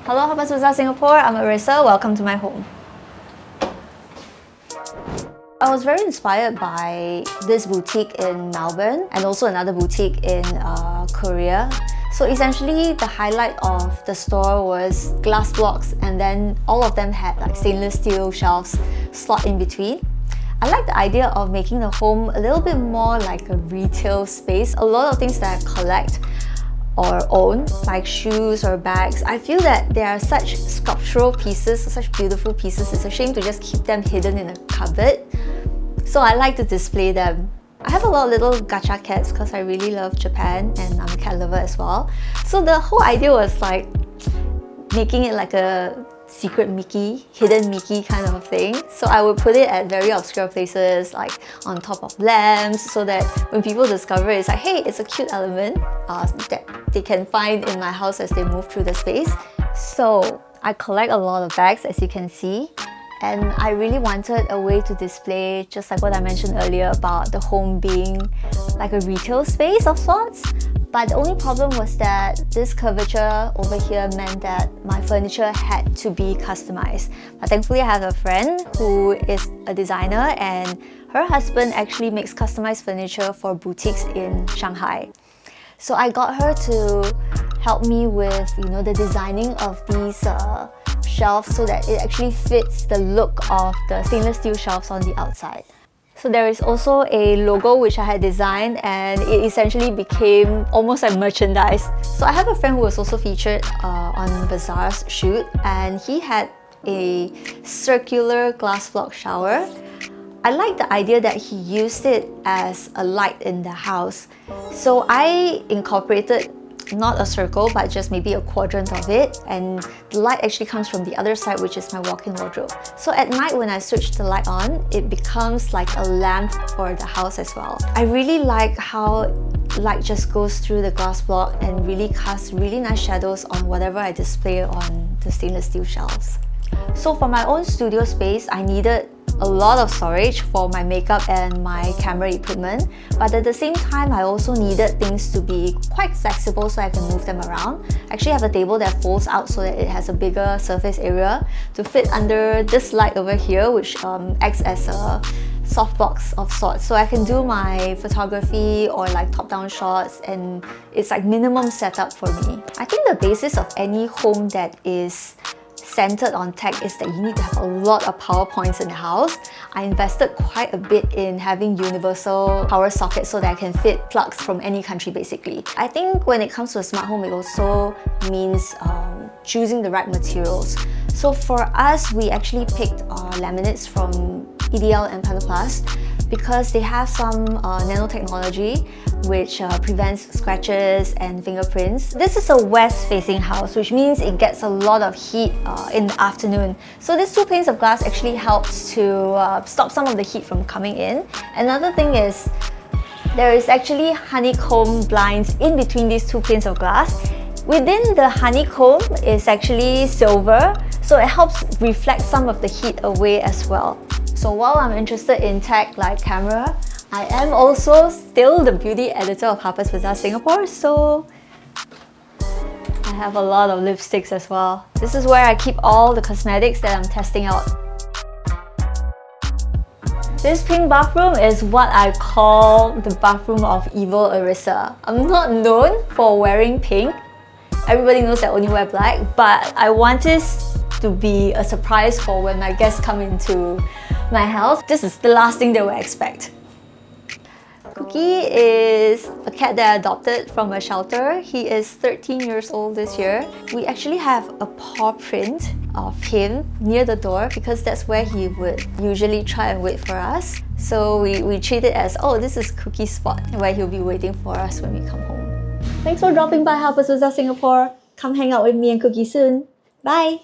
Hello, BAZAAR Singapore. I'm Arissa. Welcome to my home. I was very inspired by this boutique in Melbourne and also another boutique in Korea. So essentially, the highlight of the store was glass blocks, and then all of them had like stainless steel shelves slot in between. I like the idea of making the home a little bit more like a retail space. A lot of things that I collect or own, like shoes or bags, I feel that they are such sculptural pieces, such beautiful pieces. It's a shame to just keep them hidden in a cupboard. So I like to display them. I have a lot of little gacha cats because I really love Japan and I'm a cat lover as well. So the whole idea was like making it like a secret Mickey, hidden Mickey kind of thing. So I would put it at very obscure places, like on top of lamps, so that when people discover it, it's like, hey, it's a cute element that they can find in my house as they move through the space. So I collect a lot of bags, as you can see. And I really wanted a way to display, just like what I mentioned earlier about the home being like a retail space of sorts. But the only problem was that this curvature over here meant that my furniture had to be customized. But thankfully I have a friend who is a designer and her husband actually makes customized furniture for boutiques in Shanghai. So I got her to help me with the designing of these shelves so that it actually fits the look of the stainless steel shelves on the outside. So there is also a logo which I had designed, and it essentially became almost like merchandise. So I have a friend who was also featured on BAZAAR's shoot, and he had a circular glass block shower. I like the idea that he used it as a light in the house. So I incorporated not a circle, but just maybe a quadrant of it, and the light actually comes from the other side, which is my walk-in wardrobe. So at night when I switch the light on, it becomes like a lamp for the house as well. I really like how light just goes through the glass block and really casts really nice shadows on whatever I display on the stainless steel shelves. So for my own studio space, I needed a lot of storage for my makeup and my camera equipment, but at the same time I also needed things to be quite flexible so I can move them around. I actually have a table that folds out so that it has a bigger surface area to fit under this light over here, which acts as a softbox of sorts, so I can do my photography or like top-down shots, and it's like minimum setup for me. I think the basis of any home that is centered on tech is that you need to have a lot of power points in the house. I invested quite a bit in having universal power sockets so that I can fit plugs from any country basically. I think when it comes to a smart home, it also means choosing the right materials. So for us, we actually picked laminates from EDL and Peloplast because they have some nanotechnology which prevents scratches and fingerprints. This is a west-facing house, which means it gets a lot of heat in the afternoon. So these two panes of glass actually helps to stop some of the heat from coming in. Another thing is there is actually honeycomb blinds in between these two panes of glass. Within the honeycomb is actually silver, so it helps reflect some of the heat away as well. So while I'm interested in tech like camera, I am also still the beauty editor of BAZAAR Singapore, so I have a lot of lipsticks as well. This is where I keep all the cosmetics that I'm testing out. This pink bathroom is what I call the bathroom of evil Arissa. I'm not known for wearing pink. Everybody knows I only wear black, but I want this to be a surprise for when my guests come into my house. This is the last thing they will expect. Quirky is a cat that I adopted from a shelter. He is 13 years old this year. We actually have a paw print of him near the door because that's where he would usually try and wait for us. So we treat it as, oh, this is Quirky's spot where he'll be waiting for us when we come home. Thanks for dropping by BAZAAR Singapore. Come hang out with me and Quirky soon. Bye!